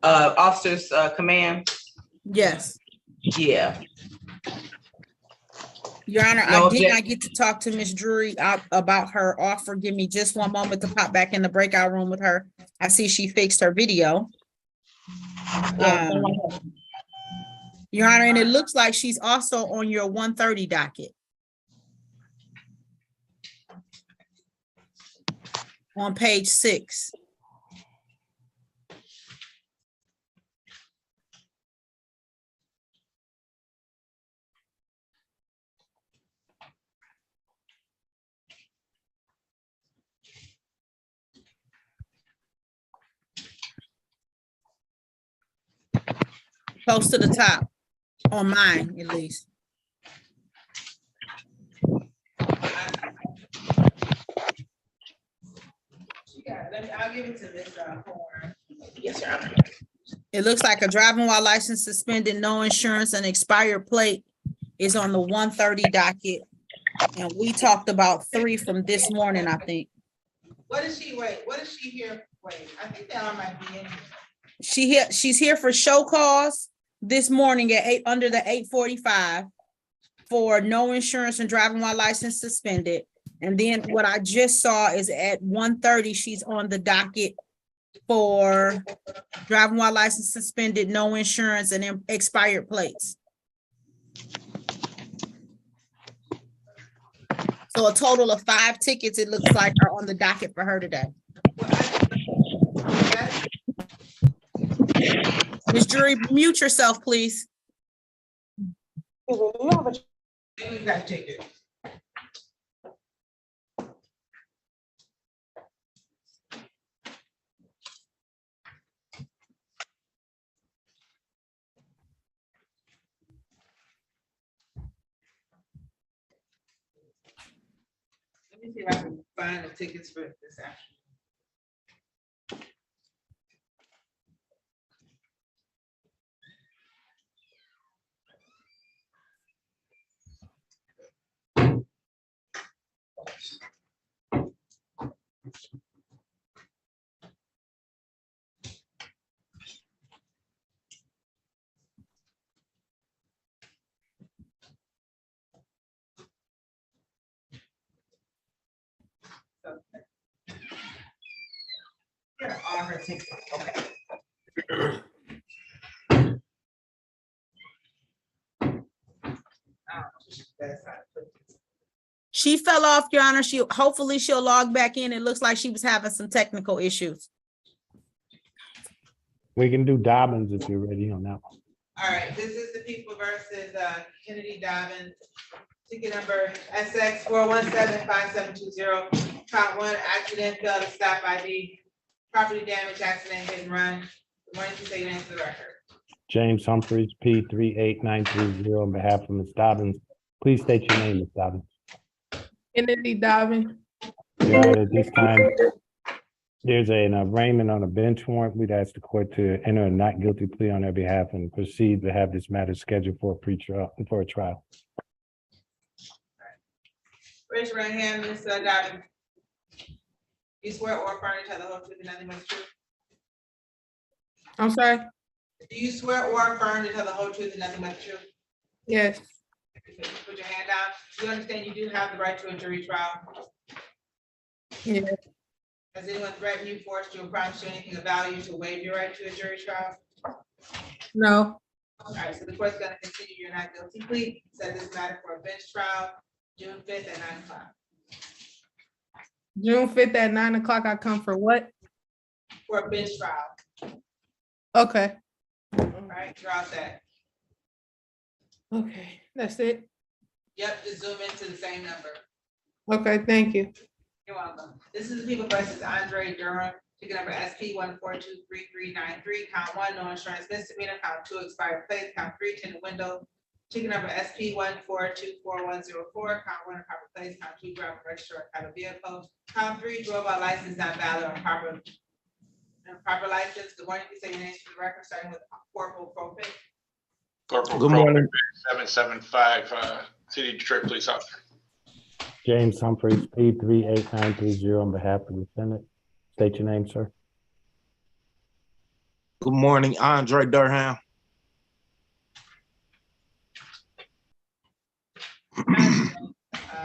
officer's command? Yes. Yeah. Your Honor, No I did object- not get to talk to Ms. Drury about her offer. Give me just one moment to pop back in the breakout room with her. I see she fixed her video. Your Honor, and it looks like she's also on your 1:30 docket. On page 6. Close to the top, on mine at least. I'll give it to Ms. Horn. Yes, Your Honor. It looks like a driving while license suspended, no insurance, and expired plate is on the 1:30 docket. And we talked about 3 from this morning, I think. What is she, wait, what is she here? Wait, I think that all might be in here. She's here for show cause this morning at 8 under the 8:45 for no insurance and driving while license suspended. And then what I just saw is at 1:30, she's on the docket for driving while license suspended, no insurance, and expired plates. So a total of 5 tickets, it looks like, are on the docket for her today. Ms. Drury, mute yourself, please. You gotta take it. Let me see if I can find the tickets for this action. Here are all her tickets, okay. She fell off, Your Honor. Hopefully she'll log back in. It looks like she was having some technical issues. We can do Dobbins if you're ready on that one. All right, this is the people versus Kennedy Dobbins. Ticket number SX 4175720. Count 1, accident, failed to stop ID, property damage, accident, hit and run. Good morning, please say your name for the record. James Humphreys, P38930 on behalf of Ms. Dobbins. Please state your name, Ms. Dobbins. Kennedy Dobbins. Yeah, at this time, there's an arraignment on a bench warrant. We'd ask the court to enter a not guilty plea on their behalf and proceed to have this matter scheduled for a pre-trial, for a trial. Raise your right hand, Ms. Dobbins. You swear or affirm to tell the whole truth and nothing but the truth? I'm sorry? Do you swear or affirm to tell the whole truth and nothing but the truth? Yes. Put your hand down. You understand you do have the right to a jury trial? Yeah. Has anyone threatened you, forced you, or promised you anything of value to waive your right to a jury trial? No. All right, so the court's gonna continue your not guilty plea, set this matter for a bench trial, June 5th at 9 o'clock. June 5th at 9 o'clock, I come for what? For a bench trial. Okay. All right, draw that. Okay, that's it. Yep, just zoom into the same number. Okay, thank you. You're welcome. This is the people versus Andre Durham, ticket number SP 1423393, count 1, no insurance misdemeanor, count 2, expired plate, count 3, tinted window. Ticket number SP 1424104, count 1, improper place, count 2, driver register or title vehicle, count 3, drove by license not valid or improper license. Good morning, please say your names for the record, starting with Corporal Prophet. Corporal Good Crowe, morning. 775, City of Detroit Police Officer. James Humphreys, P38930 on behalf of the defendant. State your name, sir. Good morning, Andre Durham.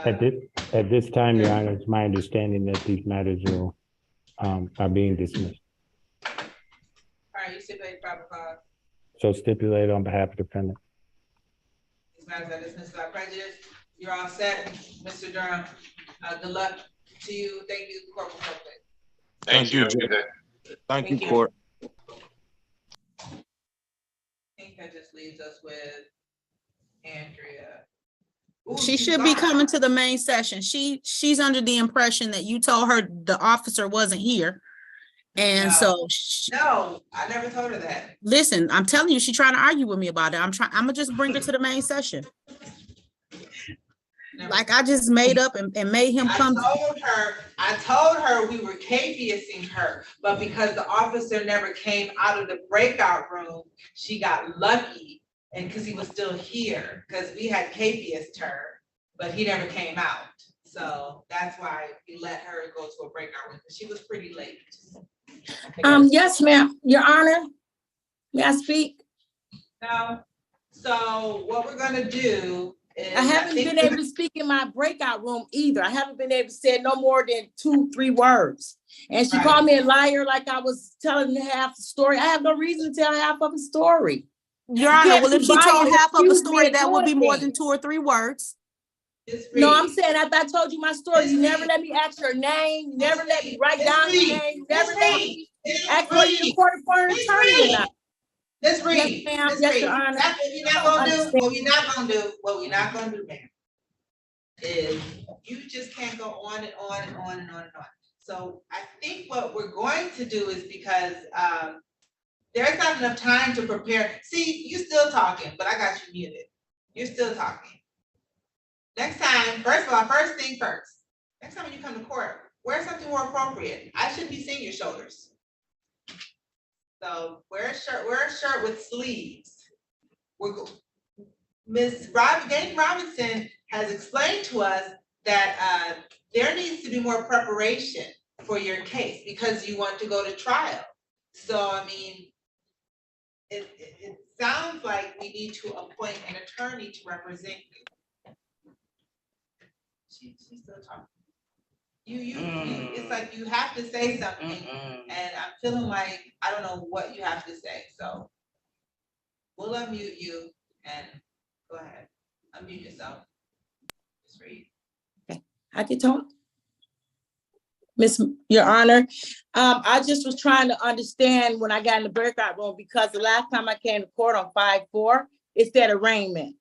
At this time, Your Honor, it's my understanding that these matters are being dismissed. All right, you stipulate proper cause. So stipulated on behalf of the defendant. These matters are dismissed without prejudice. You're all set, Mr. Durham. Good luck to you. Thank you, Corporal Copeland. Thank you. Have a good day. Thank you, Thank you. court. I think that just leaves us with Andrea. Ooh, She she's should be gone. coming to the main session. She's under the impression that you told her the officer wasn't here. And No. so, No, I never told her that. listen, I'm telling you, she's trying to argue with me about it. I'm gonna just bring her to the main session. Never. Like I just made up and made him come. I told her we were KPSing her, but because the officer never came out of the breakout room, she got lucky. And because he was still here, because we had KPSed her, but he never came out. So that's why we let her go to a breakout room, because she was pretty late. Yes, ma'am, Your Honor. May I speak? Now, so what we're gonna do is. I haven't been able to speak in my breakout room either. I haven't been able to say no more than 2-3 words. And she Right. called me a liar like I was telling half the story. I have no reason to tell half of the story. Your Honor, well, if she told half of a Excuse me story, and that would do be it more then. than 2 or 3 words. Just No, read. I'm saying after I told you my story, you Just never read. let me ask your name, you never let me write Just down your read. name, you never Just let read. me Just ask for you read. to court for an Just attorney or read. not. Let's read. Yes, ma'am. Let's Yes, read. Your Honor. That's what we're not gonna do. What we're not gonna do. What we're not gonna do, ma'am, is you just can't go on and on and on and on and on. So I think what we're going to do is because there's not enough time to prepare. See, you still talking, but I got you muted. You're still talking. Next time, first of all, first thing first. Next time when you come to court, wear something more appropriate. I shouldn't be seeing your shoulders. So wear a shirt with sleeves. Ms. Dayton Robinson has explained to us that there needs to be more preparation for your case because you want to go to trial. So, I mean, it sounds like we need to appoint an attorney to represent you. She's still talking. It's like you have to say something, and I'm feeling like I don't know what you have to say. So we'll unmute you and go ahead. Unmute yourself. Just read. I can talk. Your Honor, I just was trying to understand when I got in the breakout room, because the last time I came to court on 5-4, it said arraignment.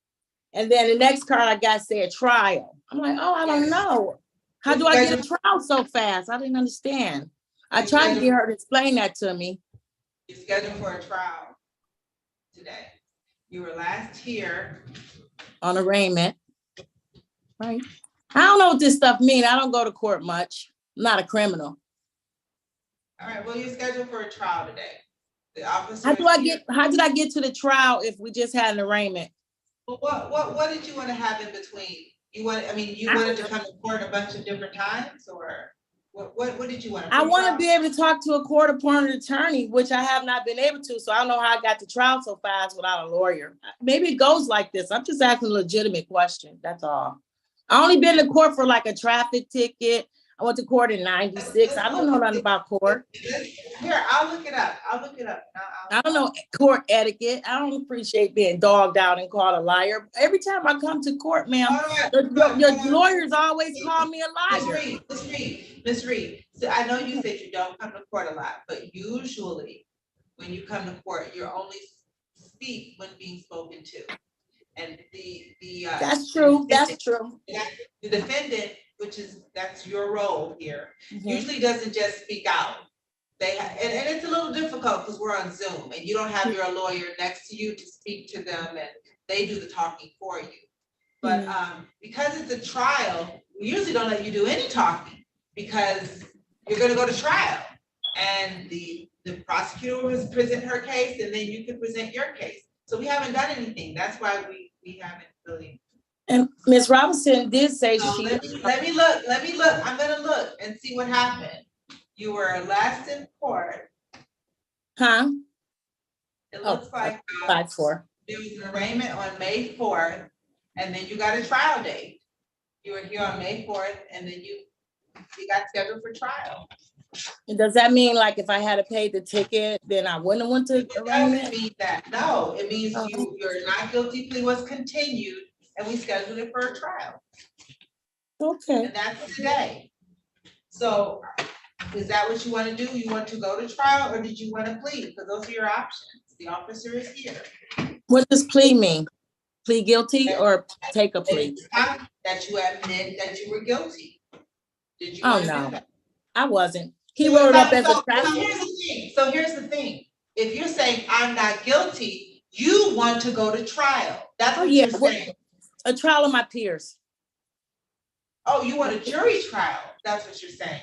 And then the next card I got said trial. I'm like, oh, I don't know. How do I get a trial so fast? I didn't understand. I tried to get her to explain that to me. You're scheduled for a trial today. You were last here. On arraignment. Right. I don't know what this stuff means. I don't go to court much. I'm not a criminal. All right, well, you're scheduled for a trial today. The officer. How did I get to the trial if we just had an arraignment? Well, what did you want to have in between? You wanted to come to court a bunch of different times, or what did you want? I want to be able to talk to a court-appointed attorney, which I have not been able to. So I don't know how I got to trial so fast without a lawyer. Maybe it goes like this. I'm just asking a legitimate question. That's all. I only been to court for like a traffic ticket. I went to court in '96. I don't know nothing about court. Here, I'll look it up. I don't know court etiquette. I don't appreciate being dogged out and called a liar. Every time I come to court, ma'am, your lawyers always call me a liar. Ms. Reed, so I know you said you don't come to court a lot, but usually when you come to court, you only speak when being spoken to. And that's true. That's true. The defendant, that's your role here, usually doesn't just speak out. And it's a little difficult because we're on Zoom and you don't have your lawyer next to you to speak to them, and they do the talking for you. But because it's a trial, we usually don't let you do any talking because you're going to go to trial, and the prosecutor will present her case, and then you can present your case. So we haven't done anything. That's why we haven't really. And Ms. Robinson did say let me look. I'm gonna look and see what happened. You were last in court. Huh? It Oh, looks like 5-4. there was an arraignment on May 4th, and then you got a trial date. You were here on May 4th, and then you got scheduled for trial. And does that mean like if I had to pay the ticket, then I wouldn't have went to It doesn't arraignment? mean that, no, it means Uh-huh. your not guilty plea was continued, and we scheduled it for a trial, Okay. and that's today. So, is that what you wanna do? You want to go to trial, or did you wanna plead? Because those are your options. The officer is here. What does plea mean? Plead guilty or take a plea? It's not that you admit that you were guilty. Did you Oh, wanna do no, that? I wasn't. He wrote it up as a So traffic. here's the thing. If you're saying I'm not guilty, you want to go to trial. That's Oh, what yeah, you're what- saying. A trial of my peers. Oh, you want a jury trial? That's what you're saying.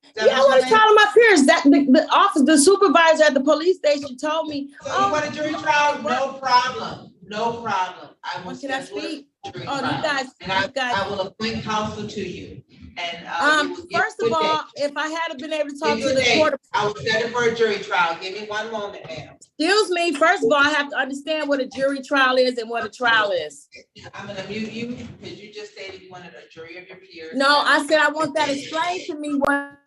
Is that Yeah, I what want you're to saying? trial of my peers. That the office, the supervisor at the police station told me, So you oh, want a jury trial? No problem. No problem. I will can I schedule speak? a jury Oh, you trial. guys, And you guys. I will appoint counsel to you. And we will give First you of a all, date. if I had been able to talk Give you to a the date. court, I will set it for a jury trial. Give me one moment, ma'am. excuse me, first of all, I have to understand what a jury trial is and what a trial is. I'm gonna mute you because you just stated you wanted a jury of your peers. No, I said I want that explained to me what.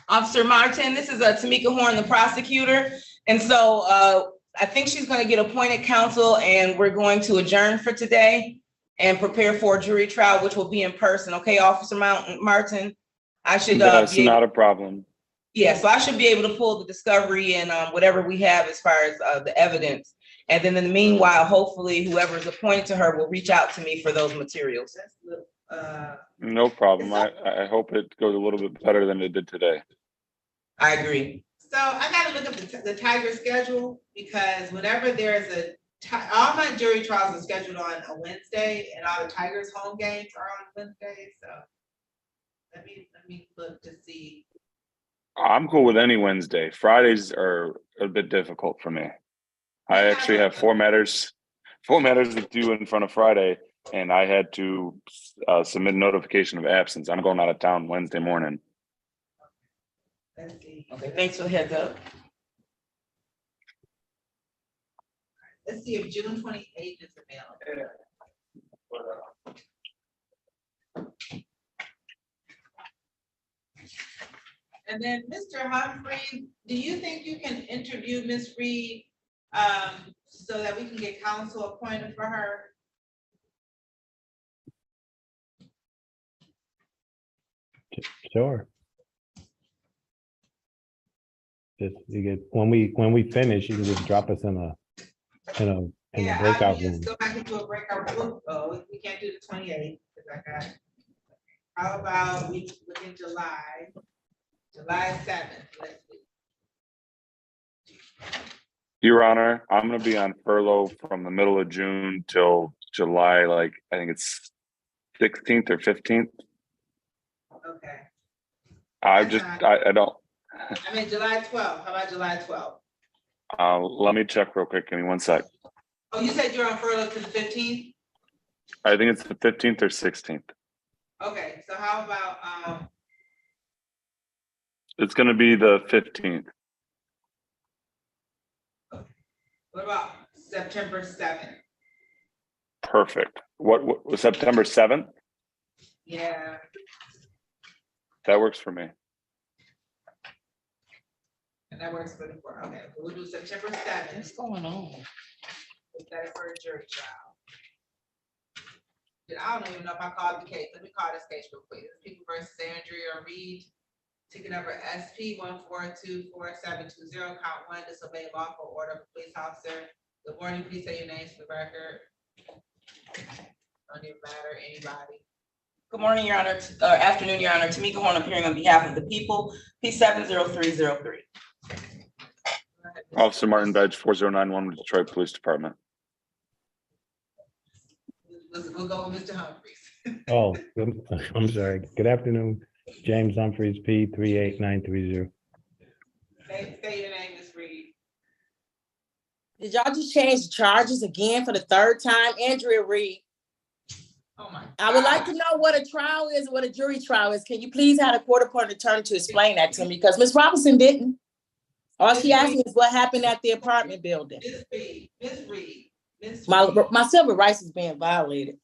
Officer Martin, this is Tamika Horn, the prosecutor. And so I think she's going to get appointed counsel, and we're going to adjourn for today and prepare for a jury trial, which will be in person. Okay, Officer Martin? I should That's not a problem. yeah, so I should be able to pull the discovery and whatever we have as far as the evidence. And then in the meanwhile, hopefully whoever is appointed to her will reach out to me for those materials. No problem. I hope it goes a little bit better than it did today. I agree. So I gotta look up the Tiger schedule, because whenever there's all my jury trials are scheduled on a Wednesday, and all the Tigers home games are on Wednesday, so. Let me look to see. I'm cool with any Wednesday. Fridays are a bit difficult for me. I actually have four matters to do in front of Friday, and I had to submit a notification of absence. I'm going out of town Wednesday morning. Let's see. Okay, thanks for the heads up. Let's see if June 28th is available. And then, Mr. Humphrey, do you think you can interview Ms. Reed so that we can get counsel appointed for her? Sure. Just you get when we finish, you can just drop us in a Yeah, breakout I can room. just go back into a breakout room. Oh, we can't do the 28th because I got. How about we look in July 7th? Let's see. Your Honor, I'm going to be on furlough from the middle of June till July, like I think it's 16th or 15th. Okay. I don't. I mean, July 12th. How about July 12th? Let me check real quick. Give me one sec. Oh, you said you're on furlough to the 15th? I think it's the 15th or 16th. Okay, so how about, It's going to be the 15th. what about September 7th? Perfect. What was September 7th? Yeah, That works for me. and that works for the court. Okay, we'll do September 7th. What's going on? Set it for a jury trial. I don't even know if I called the case. Let me call this case real quick. This is People versus Andrea Reed. Ticket number SP 1424720, count 1, disobey lawful order of a police officer. Good morning, please say your names for the record. Don't even matter, anybody. Good morning, Your Honor, or afternoon, Your Honor. Tamika Horn appearing on behalf of the people, P70303. Officer Martin Badge 4091 with Detroit Police Department. We'll go with Mr. Humphries. Oh, I'm sorry. Good afternoon, James Humphreys, P 38930. Say your name, Ms. Reed. Did y'all just change the charges again for the third time? Andrea Reed. Oh my. I would like God. to know what a trial is, what a jury trial is. Can you please have a court appointed attorney to explain that to me? Because Ms. Robinson didn't. All she asked me is what happened at the apartment building. Ms. Reed. My civil rights is being violated.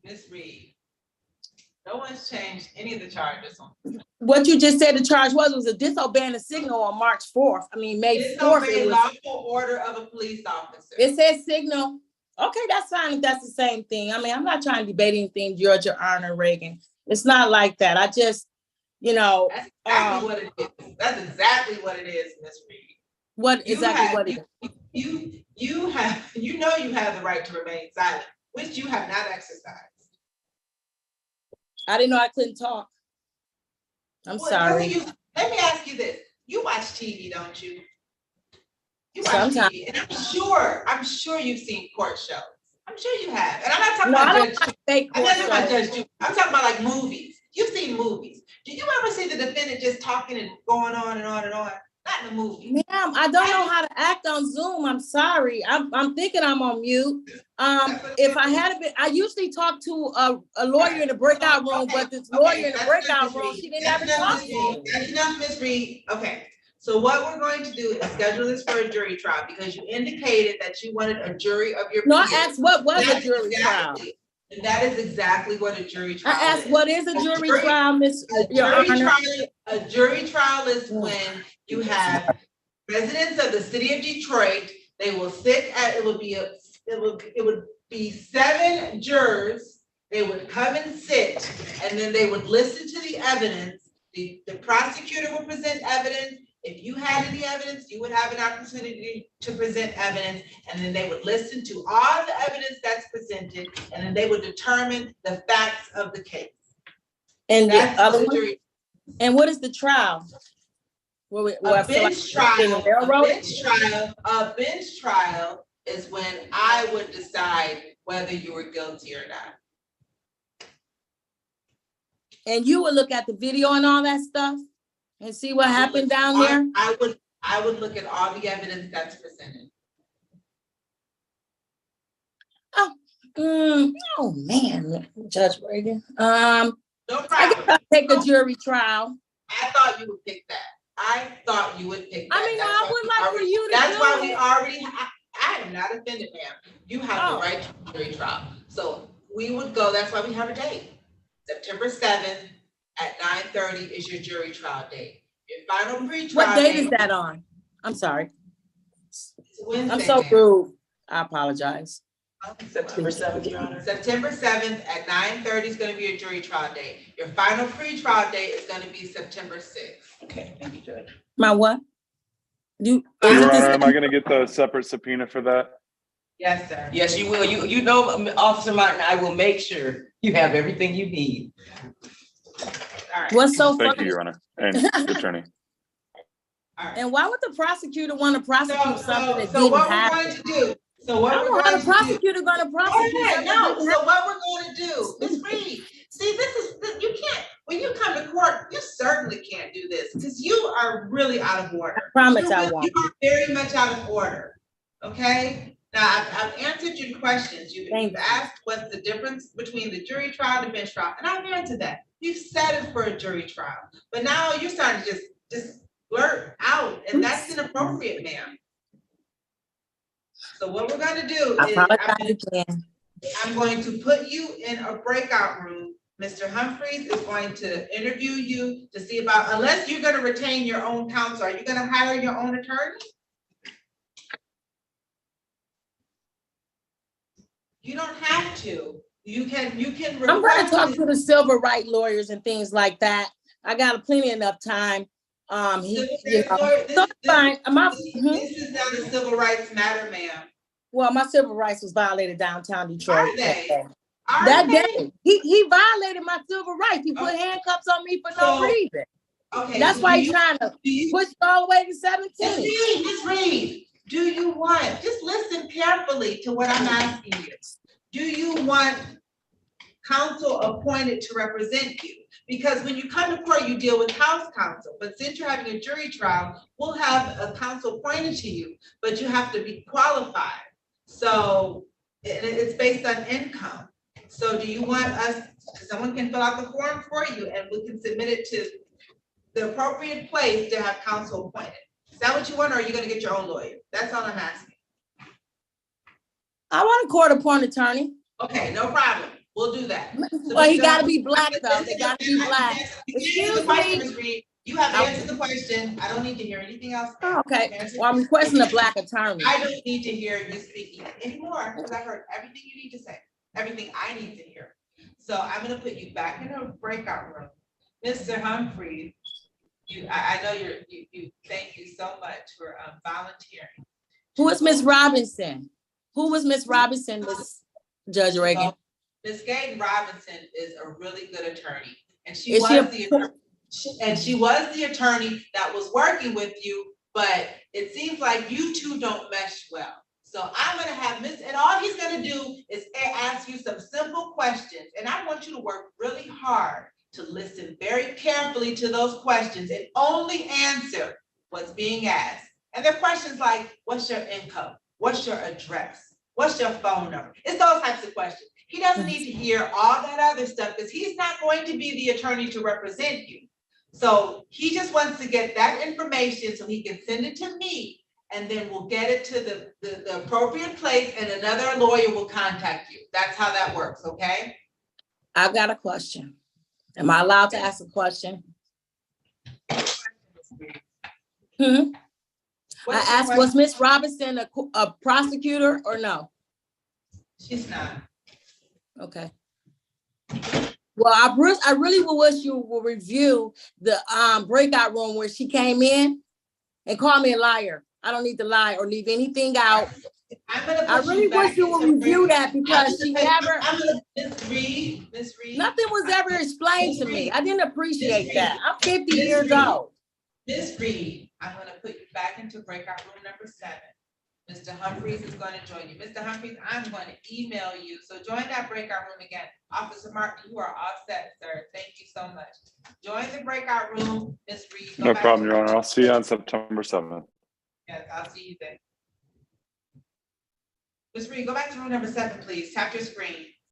Ms. Reed. No one's changed any of the charges on. What you just said the charge was a disobeying the signal on March 4th. I mean, May 4th. Disobey lawful order of a police officer. It says signal. Okay, that's fine if that's the same thing. I mean, I'm not trying to debate anything, George, Your Honor, Raeigen. It's not like that. I just, you know. That's exactly what it is. That's exactly what it is, Ms. Reed. What it is? You have the right to remain silent, which you have not exercised. I didn't know I couldn't talk. I'm sorry. Let me ask you this. You watch TV, don't you? You watch Sometimes. TV, and I'm sure you've seen court shows. I'm sure you have. And I'm not talking about Judge Judy. I'm not talking about Judge Judy. I'm talking about like movies. You've seen movies. Did you ever see the defendant just talking and going on and on and on? Not in the movie. Ma'am, I don't know how to act on Zoom. I'm sorry. I'm thinking I'm on mute. If I had been, I usually talk to a lawyer in the breakout room, but this lawyer in the breakout room, she didn't ever talk to me. That's enough, Ms. Reed. Okay. So what we're going to do is schedule this for a jury trial because you indicated that you wanted a jury of your peers. No, I asked what was a jury trial. And that is exactly what a jury trial is. I asked what is a jury trial, Miss Your Honor? A jury trial is when you have residents of the city of Detroit. They will sit at, it would be 7 jurors. They would come and sit, and then they would listen to the evidence. The prosecutor would present evidence. If you had any evidence, you would have an opportunity to present evidence, and then they would listen to all the evidence that's presented, and then they would determine the facts of the case. And that's the other the one? jury. And what is the trial? A bench trial is when I would decide whether you were guilty or not. And you would look at the video and all that stuff and see what happened down there? I would look at all the evidence that's presented. Oh man, Judge Raeigen. No I problem. guess I'll take a jury trial. I thought you would pick that. I thought you would pick that. I mean, I would like for you to That's do why it. we already, I am not offended, ma'am. You have the Oh. right to a jury trial. So we would go, that's why we have a date. September 7th at 9:30 is your jury trial date. Your final pre-trial. What date is that on? I'm sorry. Wednesday, I'm so ma'am. rude. I apologize. September 7th, Your Honor. September 7th at 9:30 is gonna be your jury trial date. Your final pre-trial date is gonna be September 6th. Okay, thank you, Judge. My what? Your Honor, am I gonna get the separate subpoena for that? Yes, sir. Yes, you will. You know, Officer Martin, I will make sure you have everything you need. All right. What's so Thank you, funny? Your Honor, and the attorney. All right. And why would the prosecutor want to prosecute something that So didn't what we're happen? going to do, so I what don't know we're how going the to do. prosecutor gonna prosecute something that No, didn't so what we're going to do, Ms. Reed, see, you can't, when you come to court, you certainly can't do this, because you are really out of order. promise I won't. You are very much out of order, okay? Now, I've answered your questions. You've asked what's the difference between the jury trial and the bench trial, and I've answered that. You've said it for a jury trial, but now you're starting to just blurt out, and that's inappropriate, ma'am. So what we're gonna do I is, apologize again. I'm going to put you in a breakout room. Mr. Humphreys is going to interview you to see about, unless you're gonna retain your own counsel, are you gonna hire your own attorney? You don't have to. You can. I'm gonna talk to the civil rights lawyers and things like that. I got plenty enough time. So fine. This is not a civil rights matter, ma'am. Well, my civil rights was violated downtown Detroit. Are they? That day, he violated my civil rights. He put handcuffs on me for no reason. Okay. That's why he's trying to push all the way to 17. Ms. Reed, do you want, just listen carefully to what I'm asking you. Do you want counsel appointed to represent you? Because when you come to court, you deal with house counsel, but since you're having a jury trial, we'll have a counsel appointed to you, but you have to be qualified. So it's based on income. So do you want us, someone can fill out the form for you and we can submit it to the appropriate place to have counsel appointed? Is that what you want, or are you gonna get your own lawyer? That's all I'm asking. I want a court-appointed attorney. Okay, no problem. We'll do that. So Well, he Mr. gotta be Humphrey- black though. They gotta be black. You Excuse answered the question, me. Ms. Reed. You have answered the question. I don't need to hear anything else. Oh, okay, You've answered- well, I'm requesting a black attorney. I don't need to hear you speaking anymore, because I've heard everything you need to say, everything I need to hear. So I'm gonna put you back in a breakout room. Mr. Humphrey, I know you, thank you so much for volunteering. Who is Miss Robinson? Who was Miss Robinson, Miss Judge Raeigen? Ms. Gaten Robinson is a really good attorney, and she Is was she a- the attorney. And she was the attorney that was working with you, but it seems like you two don't mesh well. So I'm gonna have and all he's gonna do is ask you some simple questions, and I want you to work really hard to listen very carefully to those questions and only answer what's being asked. And they're questions like, what's your income? What's your address? What's your phone number? It's those types of questions. He doesn't need to hear all that other stuff because he's not going to be the attorney to represent you. So he just wants to get that information so he can send it to me, and then we'll get it to the appropriate place and another lawyer will contact you. That's how that works, okay? I've got a question. Am I allowed to ask a question? I asked, was Miss Robinson a prosecutor or no? She's not. Okay. Well, I really would wish you will review the breakout room where she came in and call me a liar. I don't need to lie or leave anything out. I really wish you would review that because she never, Miss Reed. nothing was ever explained to me. I didn't appreciate that. I'm 50 years old. Miss Reed, I'm gonna put you back into breakout room number 7. Mr. Humphries is going to join you. Mr. Humphries, I'm going to email you. So join that breakout room again. Officer Martin, you are all set, sir. Thank you so much. Join the breakout room, Ms. Reed. Go No back problem, to- Your Honor. I'll see you on September 7th. Yes, I'll see you then. Ms. Reed, go back to room number 7, please. Tap your screen.